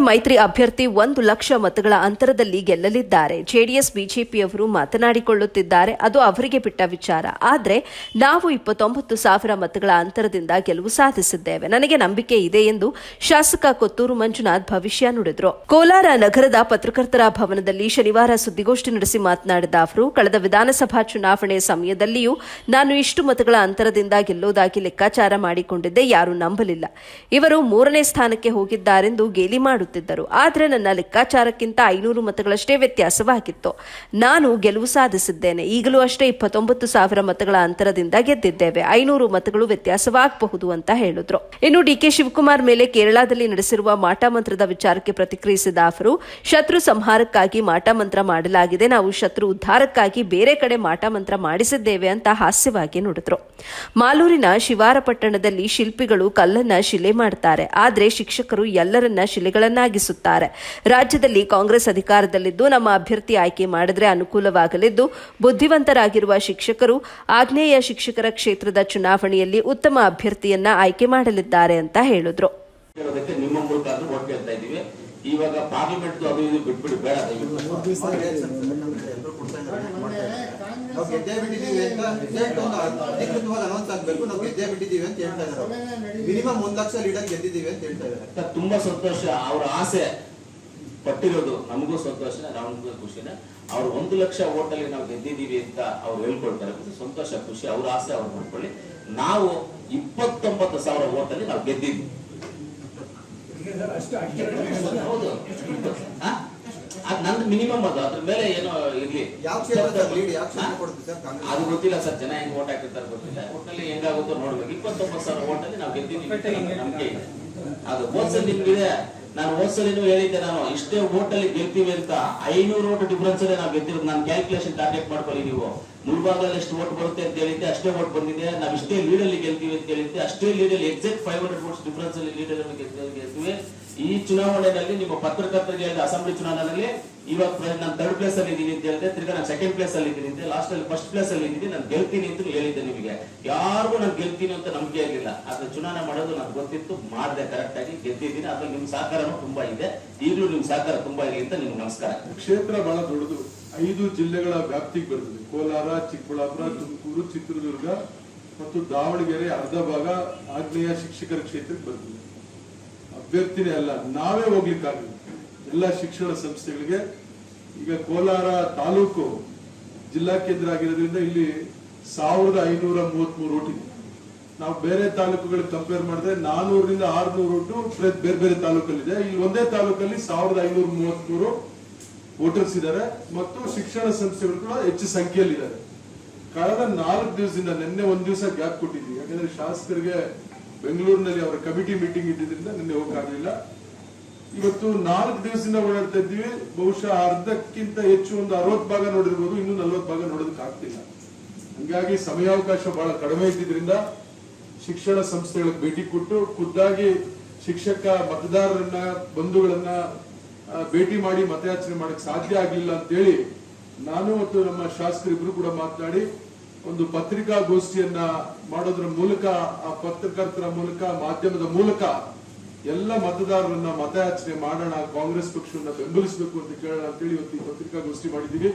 ಮೈತ್ರಿ ಅಭ್ಯರ್ಥಿ 1 ಲಕ್ಷ ಮತಗಳ ಅಂತರದಲ್ಲಿ ಗೆಲ್ಲಲಿದ್ದಾರೆ. ಜೆಡಿಎಸ್ ಬಿಜೆಪಿಯವರು ಮಾತನಾಡಿಕೊಳ್ಳುತ್ತಿದ್ದಾರೆ, ಅದು ಅವರಿಗೆ ಬಿಟ್ಟ ವಿಚಾರ. ಆದರೆ ನಾವು 29,000 ಮತಗಳ ಅಂತರದಿಂದ ಗೆಲುವು ಸಾಧಿಸಿದ್ದೇವೆ. ನನಗೆ ನಂಬಿಕೆ ಇದೆ ಎಂದು ಶಾಸಕ ಕೊತ್ತೂರು ಮಂಜುನಾಥ್ ಭವಿಷ್ಯ ನುಡಿದರು. ಕೋಲಾರ ನಗರದ ಪತ್ರಕರ್ತರ ಭವನದಲ್ಲಿ ಶನಿವಾರ ಸುದ್ದಿಗೋಷ್ಠಿ ನಡೆಸಿ ಮಾತನಾಡಿದ ಅವರು, ಕಳೆದ ವಿಧಾನಸಭಾ ಚುನಾವಣೆ ಸಮಯದಲ್ಲಿಯೂ ನಾನು ಇಷ್ಟು ಮತಗಳ ಅಂತರದಿಂದ ಗೆಲ್ಲೋದಾಗಿ ಲೆಕ್ಕಾಚಾರ ಮಾಡಿಕೊಂಡಿದ್ದೆ. ಯಾರೂ ನಂಬಲಿಲ್ಲ. ಇವರು 3ನೇ ಸ್ಥಾನಕ್ಕೆ ಹೋಗಿದ್ದಾರೆಂದು ಗೇಲಿ ಮಾಡುತ್ತಿದ್ದರು. ಆದರೆ ನನ್ನ ಲೆಕ್ಕಾಚಾರಕ್ಕಿಂತ 500 ಮತಗಳಷ್ಟೇ ವ್ಯತ್ಯಾಸವಾಗಿತ್ತು. ನಾನು ಗೆಲುವು ಸಾಧಿಸಿದ್ದೇನೆ. ಈಗಲೂ ಅಷ್ಟೇ 29,000 ಮತಗಳ ಅಂತರದಿಂದ ಗೆದ್ದಿದ್ದೇವೆ. 500 ಮತಗಳು ವ್ಯತ್ಯಾಸವಾಗಬಹುದು ಅಂತ ಹೇಳಿದ್ರು. ಇನ್ನು ಡಿಕೆ ಶಿವಕುಮಾರ್ ಮೇಲೆ ಕೇರಳದಲ್ಲಿ ನಡೆಸಿರುವ ಮಾಟಮಂತ್ರದ ವಿಚಾರಕ್ಕೆ ಪ್ರತಿಕ್ರಿಯಿಸಿದ ಅವರು, ಶತ್ರು ಸಂಹಾರಕ್ಕಾಗಿ ಮಾಟಮಂತ್ರ ಮಾಡಲಾಗಿದೆ. ನಾವು ಶತ್ರು ಉದ್ಧಾರಕ್ಕಾಗಿ ಬೇರೆ ಕಡೆ ಮಾಟಮಂತ್ರ ಮಾಡಿಸಿದ್ದೇವೆ ಅಂತ ಹಾಸ್ಯವಾಗಿ ನುಡಿದ್ರು. ಮಾಲೂರಿನ ಶಿವಾರಪಟ್ಟಣದಲ್ಲಿ ಶಿಲ್ಪಿಗಳು ಕಲ್ಲನ್ನ ಶಿಲೆ ಮಾಡ್ತಾರೆ, ಆದರೆ ಶಿಕ್ಷಕರು ಎಲ್ಲರನ್ನ ಶಿಲೆಗಳನ್ನಾಗಿಸುತ್ತಾರೆ. ರಾಜ್ಯದಲ್ಲಿ ಕಾಂಗ್ರೆಸ್ ಅಧಿಕಾರದಲ್ಲಿದ್ದು ನಮ್ಮ ಅಭ್ಯರ್ಥಿ ಆಯ್ಕೆ ಮಾಡಿದ್ರೆ ಅನುಕೂಲವಾಗಲಿದ್ದು, ಬುದ್ಧಿವಂತರಾಗಿರುವ ಶಿಕ್ಷಕರು ಆಗ್ನೇಯ ಶಿಕ್ಷಕರ ಕ್ಷೇತ್ರದ ಚುನಾವಣೆಯಲ್ಲಿ ಉತ್ತಮ ಅಭ್ಯರ್ಥಿಯನ್ನ ಆಯ್ಕೆ ಮಾಡಲಿದ್ದಾರೆ ಅಂತ ಹೇಳಿದ್ರು. ಇವಾಗ ಪಾರ್ಲಿಮೆಂಟ್ ಅದು ಇದು ಬಿಟ್ಬಿಡಿ, ಬೇಡ. ನಾವು ಗೆದ್ದೆ ಬಿಟ್ಟಿದ್ದೀವಿ ಅಂತ ಅಧಿಕೃತವಾಗಿ ಅನೌನ್ಸ್ ಆಗಬೇಕು. ನಾವು ಗೆದ್ದೆ ಬಿಟ್ಟಿದ್ದೀವಿ ಅಂತ ಹೇಳ್ತಾ ಇದ್ದಾರೆ. ಮಿನಿಮಮ್ 1 ಲಕ್ಷ ಲೀಡರ್ ಗೆದ್ದಿದ್ದೀವಿ ಅಂತ ಹೇಳ್ತಾ ಇದ್ದಾರೆ. ತುಂಬಾ ಸಂತೋಷ. ಅವ್ರ ಆಸೆ ಪಟ್ಟಿರೋದು ನಮಗೂ ಸಂತೋಷ, ನಮಗೂ ಖುಷಿನೇ. ಅವ್ರು 1 ಲಕ್ಷ ಓಟಲ್ಲಿ ನಾವು ಗೆದ್ದಿದ್ದೀವಿ ಅಂತ ಅವ್ರು ಹೇಳ್ಕೊಳ್ತಾರೆ. ಸಂತೋಷ, ಖುಷಿ. ಅವ್ರ ಆಸೆ ಅವ್ರು ಮಾಡ್ಕೊಳ್ಳಿ. ನಾವು 29,000 ಓಟಲ್ಲಿ ನಾವು ಗೆದ್ದಿದ್ವಿ. ಹೌದು, ನಂದು ಮಿನಿಮಮ್ ಅದು. ಅದ್ರ ಮೇಲೆ ಏನೋ ಇರ್ಲಿ. ಅದು ಗೊತ್ತಿಲ್ಲ ಸರ್, ಜನ ಹೆಂಗ್ ಓಟ್ ಹಾಕಿರ್ತಾರೆ ಗೊತ್ತಿಲ್ಲ. ಒಟ್ಟಲ್ಲಿ ಹೆಂಗಾಗುತ್ತೋ ನೋಡ್ಬೇಕು. 29,000 ಓಟಲ್ಲಿ ನಾವು ಗೆದ್ದಿದ್ದೀವಿ, ನಂಬಿಕೆ ಇದೆ. ಅದು ಹೋದ್ಸಲ ನಿಮ್ಗಿದೆ. ನಾನು ಹೋದ್ಸಲಿನೂ ಹೇಳಿದ್ದೆ, ನಾನು ಇಷ್ಟೇ ಓಟಲ್ಲಿ ಗೆಲ್ತೀವಿ ಅಂತ. 500 ಓಟ್ ಡಿಫರೆನ್ಸ್ ಅಲ್ಲೇ ನಾವು ಗೆದ್ದಿರೋದು. ನಾನು ಕ್ಯಾಲ್ಕುಲೇಷನ್ ಟಾರ್ಗೆಟ್ ಮಾಡ್ಕೊಳ್ಳಿ. ನೀವು ಮುಳ್ಬಾಗದಲ್ಲಿ ಎಷ್ಟು ಓಟ್ ಬರುತ್ತೆ ಅಂತ ಹೇಳಿದ್ದೆ, ಅಷ್ಟೇ ಓಟ್ ಬಂದಿದೆ. ನಾವು ಇಷ್ಟೇ ಲೀಡಲ್ಲಿ ಗೆಲ್ತೀವಿ ಅಂತ ಹೇಳಿದ್ದೆ, ಅಷ್ಟೇ ಲೀಡಲ್ಲಿ ಎಕ್ಸಾಕ್ಟ್ 500 ವೋಟ್ಸ್ ಡಿಫರೆನ್ಸ್ ಅಲ್ಲಿ ಲೀಡರ್ ಗೆಲ್ತೀವಿ. ಈ ಚುನಾವಣೆಯಲ್ಲಿ ನಿಮ್ಮ ಪತ್ರಕರ್ತರಿಗೆ ಹೇಳಿದ ಅಸೆಂಬ್ಲಿ ಚುನಾವಣೆಯಲ್ಲಿ ಇವಾಗ ನಾನು 3rd ಪ್ಲೇಸ್ ಅಲ್ಲಿ ಇದ್ದೀನಿ ಅಂತ ಹೇಳಿದೆ. ತಿರ್ಗಾ ನಾನು 2nd ಪ್ಲೇಸ್ ಅಲ್ಲಿ ಇದ್ದೀನಿ ಅಂತ, ಲಾಸ್ಟ್ ಅಲ್ಲಿ 1st ಪ್ಲೇಸ್ ಅಲ್ಲಿ ಇದ್ದೀನಿ. ನಾನು ಗೆಲ್ತೀನಿ ಅಂತ ಹೇಳಿದ್ದೆ ನಿಮಗೆ. ಯಾರಿಗೂ ನಾನು ಗೆಲ್ತೀನಿ ಅಂತ ನಂಬಿಕೆ ಆಗಿಲ್ಲ. ಆದ್ರೆ ಚುನಾವಣೆ ಮಾಡೋದು ನನಗೆ ಗೊತ್ತಿತ್ತು, ಮಾಡಿದೆ, ಕರೆಕ್ಟ್ ಆಗಿ ಗೆದ್ದಿದ್ದೀನಿ. ಅದ್ರಲ್ಲಿ ನಿಮ್ ಸಹಕಾರನೂ ತುಂಬಾ ಇದೆ. ಈಗಲೂ ನಿಮ್ ಸಹಕಾರ ತುಂಬಾ ಇದೆ ಅಂತ ನಿಮ್ಗೆ ನಮಸ್ಕಾರ. ಕ್ಷೇತ್ರ ಬಹಳ ದೊಡ್ಡದು. 5 ಜಿಲ್ಲೆಗಳ ವ್ಯಾಪ್ತಿಗೆ ಬರ್ತದೆ. ಕೋಲಾರ, ಚಿಕ್ಕಬಳ್ಳಾಪುರ, ತುಮಕೂರು, ಚಿತ್ರದುರ್ಗ ಮತ್ತು ದಾವಣಗೆರೆ ಅರ್ಧ ಭಾಗ ಆಗ್ನೇಯ ಶಿಕ್ಷಕರ ಕ್ಷೇತ್ರಕ್ಕೆ ಬರ್ತದೆ. ಅಭ್ಯರ್ಥಿನೇ ಅಲ್ಲ, ನಾವೇ ಹೋಗ್ಲಿಕ್ಕಾಗಲ್ಲ. ಎಲ್ಲ ಶಿಕ್ಷಣ ಸಂಸ್ಥೆಗಳಿಗೆ ಈಗ ಕೋಲಾರ ತಾಲೂಕು ಜಿಲ್ಲಾ ಕೇಂದ್ರ ಆಗಿರೋದ್ರಿಂದ ಇಲ್ಲಿ 1533 ಓಟ್ ಇದೆ. ನಾವು ಬೇರೆ ತಾಲೂಕುಗಳಿಗೆ ಕಂಪೇರ್ ಮಾಡಿದ್ರೆ 400ರಿಂದ 600 ಓಟು ಬೇರೆ ಬೇರೆ ತಾಲೂಕಲ್ಲಿದೆ. ಇಲ್ಲಿ ಒಂದೇ ತಾಲೂಕಲ್ಲಿ 1533 ವೋಟರ್ಸ್ ಇದ್ದಾರೆ ಮತ್ತು ಶಿಕ್ಷಣ ಸಂಸ್ಥೆಗಳು ಕೂಡ ಹೆಚ್ಚು ಸಂಖ್ಯೆಯಲ್ಲಿದ್ದಾರೆ. ಕಳೆದ 4 ದಿವಸದಿಂದ, ನಿನ್ನೆ 1 ದಿವಸ ಗ್ಯಾಪ್ ಕೊಟ್ಟಿದ್ವಿ. ಯಾಕಂದ್ರೆ ಶಾಸಕರಿಗೆ ಬೆಂಗಳೂರಿನಲ್ಲಿ ಅವರ ಕಮಿಟಿ ಮೀಟಿಂಗ್ ಇದ್ದಿದ್ರಿಂದ ನಿನ್ನೆ ಹೋಗಕ್ಕಾಗಲಿಲ್ಲ. ಇವತ್ತು 4 ದಿವಸದಿಂದ ಓಡಾಡ್ತಾ ಇದ್ದೀವಿ. ಬಹುಶಃ ಅರ್ಧಕ್ಕಿಂತ ಹೆಚ್ಚು, ಒಂದು 60 ಭಾಗ ನೋಡಿರ್ಬೋದು, ಇನ್ನು 40 ಭಾಗ ನೋಡೋದಕ್ಕೆ ಆಗ್ತಿಲ್ಲ. ಹಂಗಾಗಿ ಸಮಯಾವಕಾಶ ಬಹಳ ಕಡಿಮೆ ಇದ್ದಿದ್ರಿಂದ ಶಿಕ್ಷಣ ಸಂಸ್ಥೆಗಳಿಗೆ ಭೇಟಿ ಕೊಟ್ಟು ಖುದ್ದಾಗಿ ಶಿಕ್ಷಕ ಮತದಾರರನ್ನ, ಬಂಧುಗಳನ್ನ ಭೇಟಿ ಮಾಡಿ ಮತಯಾಚನೆ ಮಾಡಕ್ ಸಾಧ್ಯ ಆಗ್ಲಿಲ್ಲ ಅಂತೇಳಿ ನಾನು ಮತ್ತು ನಮ್ಮ ಶಾಸಕರಿಬ್ರು ಕೂಡ ಮಾತನಾಡಿ ಒಂದು ಪತ್ರಿಕಾಗೋಷ್ಠಿಯನ್ನ ಮಾಡೋದ್ರ ಮೂಲಕ, ಆ ಪತ್ರಕರ್ತರ ಮೂಲಕ, ಮಾಧ್ಯಮದ ಮೂಲಕ ಎಲ್ಲ ಮತದಾರರನ್ನ ಮತಯಾಚನೆ ಮಾಡೋಣ, ಕಾಂಗ್ರೆಸ್ ಪಕ್ಷವನ್ನ ಬೆಂಬಲಿಸಬೇಕು ಅಂತ ಕೇಳೋಣ ಅಂತೇಳಿ ಇವತ್ತು ಈ ಪತ್ರಿಕಾಗೋಷ್ಠಿ ಮಾಡಿದ್ದೀವಿ.